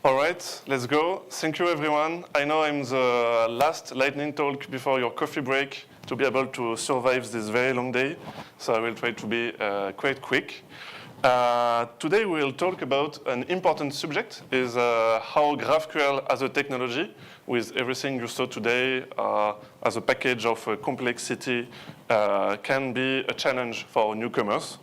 All right, let's go. Thank you, everyone. I know I'm the last lightning talk before your coffee break to be able to survive this very long day, so I will try to be quite quick. Today we'll talk about an important subject, is how GraphQL as a technology, with everything you saw today as a package of complexity, can be a challenge for newcomers.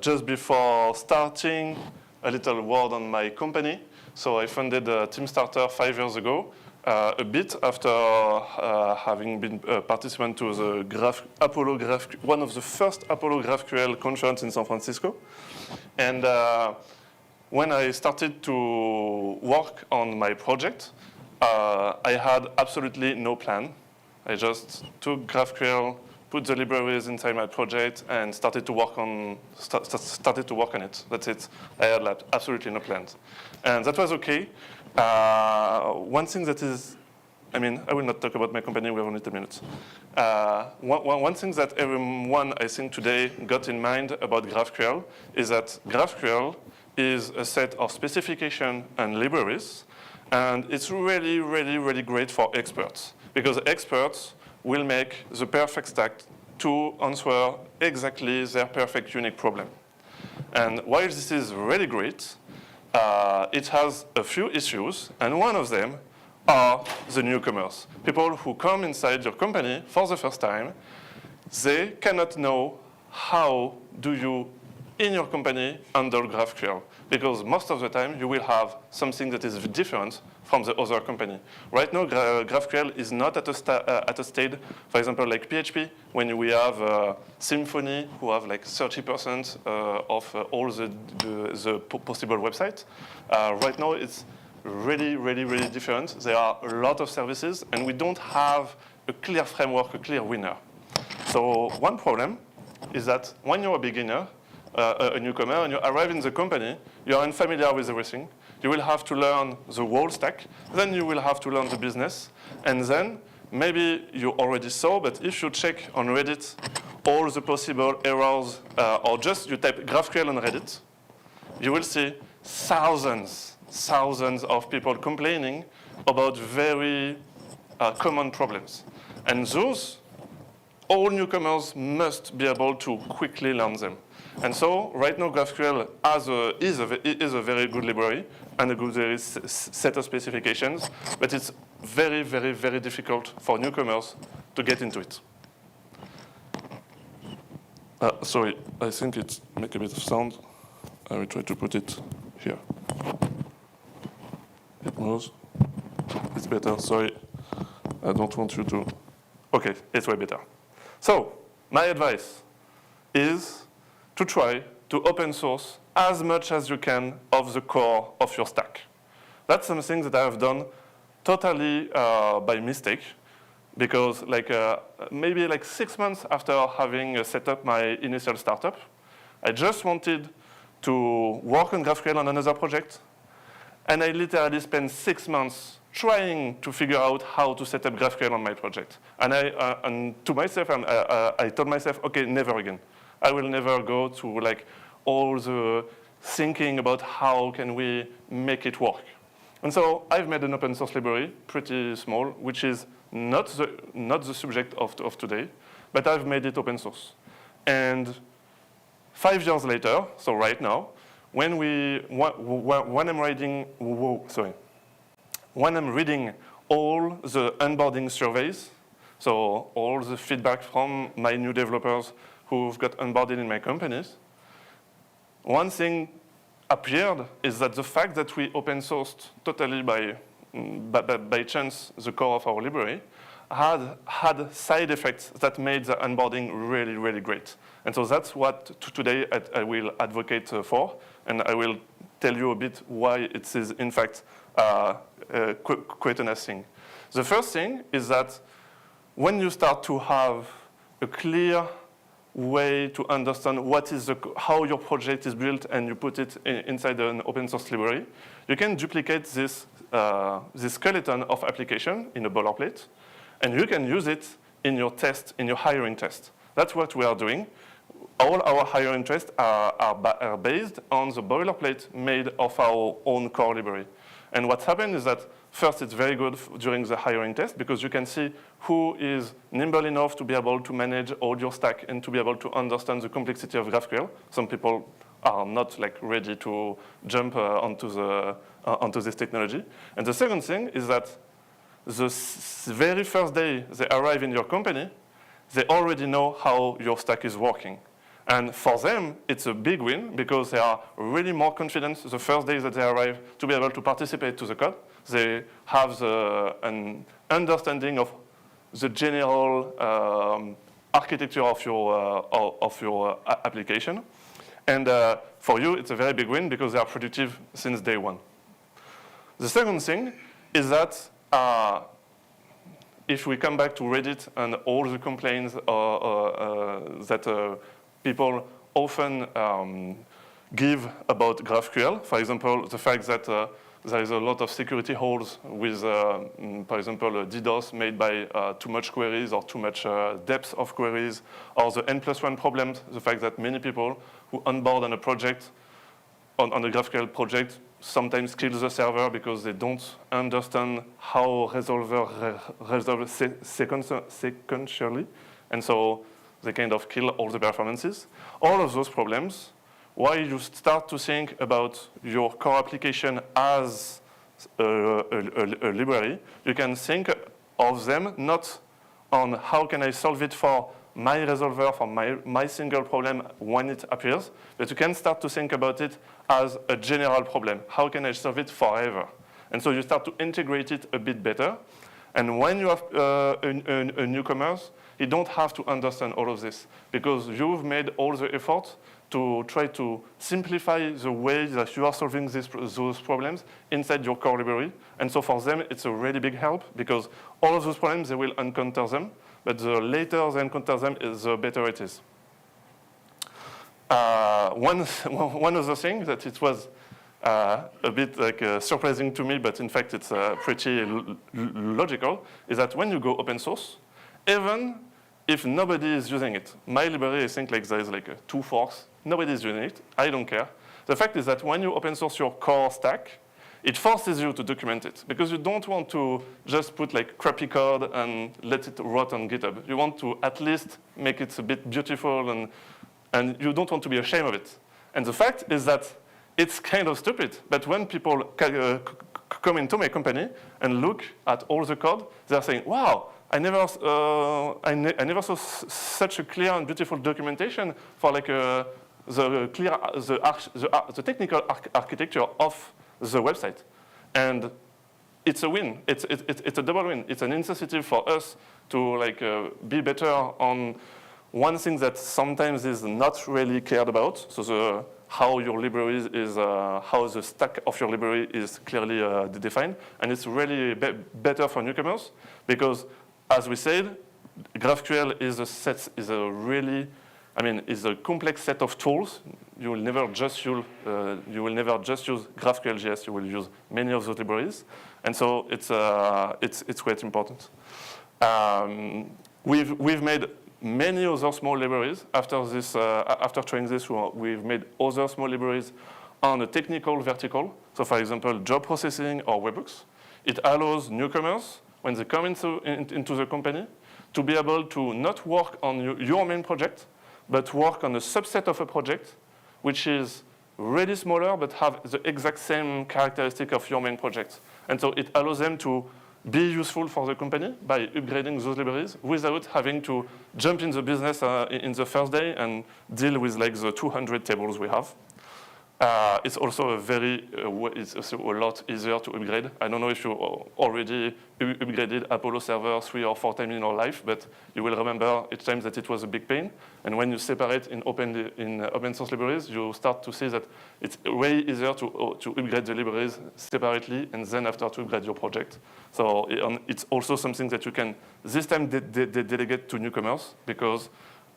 Just before starting, a little word on my company. So I founded Teamstarter 5 years ago, a bit after having been a participant to the one of the first Apollo GraphQL conference in San Francisco. And when I started to work on my project, I had absolutely no plan. I just took GraphQL, put the libraries inside my project, and started to work on it. That's it. I had absolutely no plans, and that was okay. One thing that is, I will not talk about my company. We have only 10 minutes. One thing that everyone, I think, today got in mind about GraphQL is that GraphQL is a set of specification and libraries, and it's really, really, really great for experts, because experts will make the perfect stack to answer exactly their perfect unique problem. And while this is really great, it has a few issues, and one of them are the newcomers. People who come inside your company for the first time, they cannot know how do you, in your company, handle GraphQL, because most of the time you will have something that is different from the other company. Right now, GraphQL is not at a stage, for example, like PHP, when we have Symfony, who have like 30% of all the possible websites. Right now, it's really, really, really different. There are a lot of services, and we don't have a clear framework, a clear winner. So one problem is that when you're a beginner, a newcomer, and you arrive in the company, you are unfamiliar with everything. You will have to learn the whole stack. Then you will have to learn the business. And then maybe you already saw, but if you check on Reddit all the possible errors, or just you type GraphQL on Reddit, you will see thousands of people complaining about very common problems. And those, all newcomers must be able to quickly learn them. And so right now, GraphQL is a very good library and a good set of specifications, but it's very, very, very difficult for newcomers to get into it. Sorry, I think it makes a bit of sound. I will try to put it here. It moves. It's better, sorry. I don't want you to. Okay, it's way better. So my advice is to try to open source as much as you can of the core of your stack. That's something that I have done totally by mistake, because maybe 6 months after having set up my initial startup, I just wanted to work on GraphQL on another project, and I literally spent 6 months trying to figure out how to set up GraphQL on my project. And to myself, I told myself, okay, never again. I will never go to all the thinking about how can we make it work. And so I've made an open source library, pretty small, which is not the subject of today, but I've made it open source. And 5 years later, so right now, when I'm reading all the onboarding surveys, so all the feedback from my new developers who've got onboarded in my companies, one thing appeared is that the fact that we open sourced totally by chance the core of our library had side effects that made the onboarding really, really great. And so that's what today I will advocate for, and I will tell you a bit why it is in fact quite a nice thing. The first thing is that when you start to have a clear way to understand how your project is built and you put it inside an open source library, you can duplicate this skeleton of application in a boilerplate, and you can use it in your test, in your hiring test. That's what we are doing. all our higher interests are based on the boilerplate made of our own core library. And what's happened is that first, it's very good during the hiring test because you can see who is nimble enough to be able to manage all your stack and to be able to understand the complexity of GraphQL. Some people are not like ready to jump onto this technology. And the second thing is that the very first day they arrive in your company, they already know how your stack is working. And for them, it's a big win because they are really more confident the first day that they arrive to be able to participate to the code. They have an understanding of the general architecture of your application. And for you, it's a very big win because they are productive since day one. The second thing is that if we come back to Reddit and all the complaints that people often give about GraphQL, for example, the fact that there is a lot of security holes with, for example, DDoS made by too much queries or too much depth of queries, or the N+1 problems, the fact that many people who onboard on a project, on a GraphQL project, sometimes kill the server because they don't understand how resolve sequentially, and so they kind of kill all the performances. All of those problems, why you start to think about your core application as a library, you can think of them not on how can I solve it for my resolver, for my single problem when it appears, but you can start to think about it as a general problem. How can I solve it forever? And so you start to integrate it a bit better. And when you have a newcomers, you don't have to understand all of this because you've made all the effort to try to simplify the way that you are solving those problems inside your core library. And so for them, it's a really big help because all of those problems, they will encounter them, but the later they encounter them, the better it is. One other thing that it was a bit like surprising to me, but in fact it's pretty logical, is that when you go open source, even if nobody is using it, my library, I think like there is like 2 forks, nobody is using it, I don't care. The fact is that when you open source your core stack, it forces you to document it because you don't want to just put like crappy code and let it rot on GitHub. You want to at least make it a bit beautiful and you don't want to be ashamed of it. And the fact is that it's kind of stupid, but when people come into my company and look at all the code, they're saying, wow, I never saw such a clear and beautiful documentation for like the technical architecture of the website. And it's a win. It's a double win. It's an incentive for us to like be better on one thing that sometimes is not really cared about. So how your library is, how the stack of your library is clearly defined, and it's really better for newcomers because, as we said, GraphQL is a complex set of tools. You will never just use GraphQL.js. You will use many of those libraries, and so it's quite important. We've made many other small libraries after this. After trying this, we've made other small libraries on a technical vertical. So, for example, job processing or webhooks. It allows newcomers, when they come into the company, to be able to not work on your main project, but work on a subset of a project, which is really smaller, but have the exact same characteristic of your main project. And so it allows them to be useful for the company by upgrading those libraries without having to jump in the business in the first day and deal with like the 200 tables we have. It's also it's also a lot easier to upgrade. I don't know if you already upgraded Apollo server 3 or 4 times in your life, but you will remember each time that it was a big pain. And when you separate in open source libraries, you start to see that it's way easier to upgrade the libraries separately and then after to upgrade your project. So it's also something that you can this time delegate to newcomers because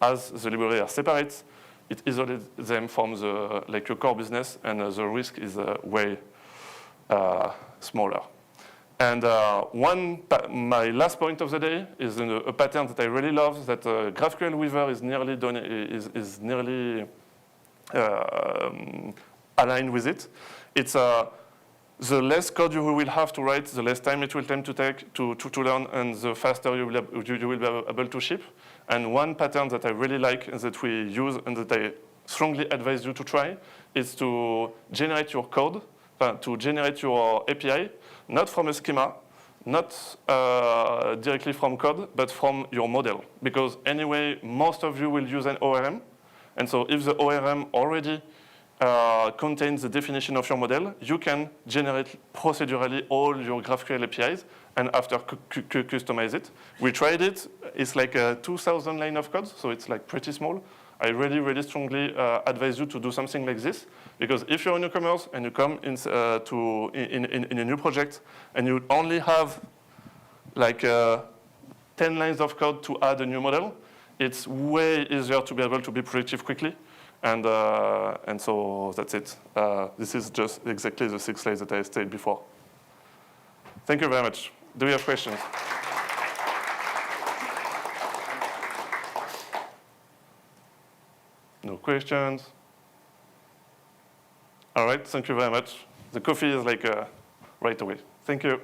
as the libraries are separate, it isolates them from your core business, and the risk is way smaller. And my last point of the day is a pattern that I really love, that GraphQL Weaver is nearly done, is nearly aligned with it. It's the less code you will have to write, the less time it will take to learn, and the faster you will be able to ship. And one pattern that I really like and that we use and that I strongly advise you to try is to generate your code, to generate your API, not from a schema, not directly from code, but from your model. Because anyway, most of you will use an ORM. And so if the ORM already contains the definition of your model, you can generate procedurally all your GraphQL APIs and after customize it. We tried it. It's like a 2,000 line of code, so it's like pretty small. I really, really strongly advise you to do something like this, because if you're a Newcomers and you come in a new project and you only have like 10 lines of code to add a new model, it's way easier to be able to be productive quickly. And so that's it. This is just exactly the 6 slides that I stated before. Thank you very much. Do you have questions? No questions? All right, thank you very much. The coffee is like right away. Thank you.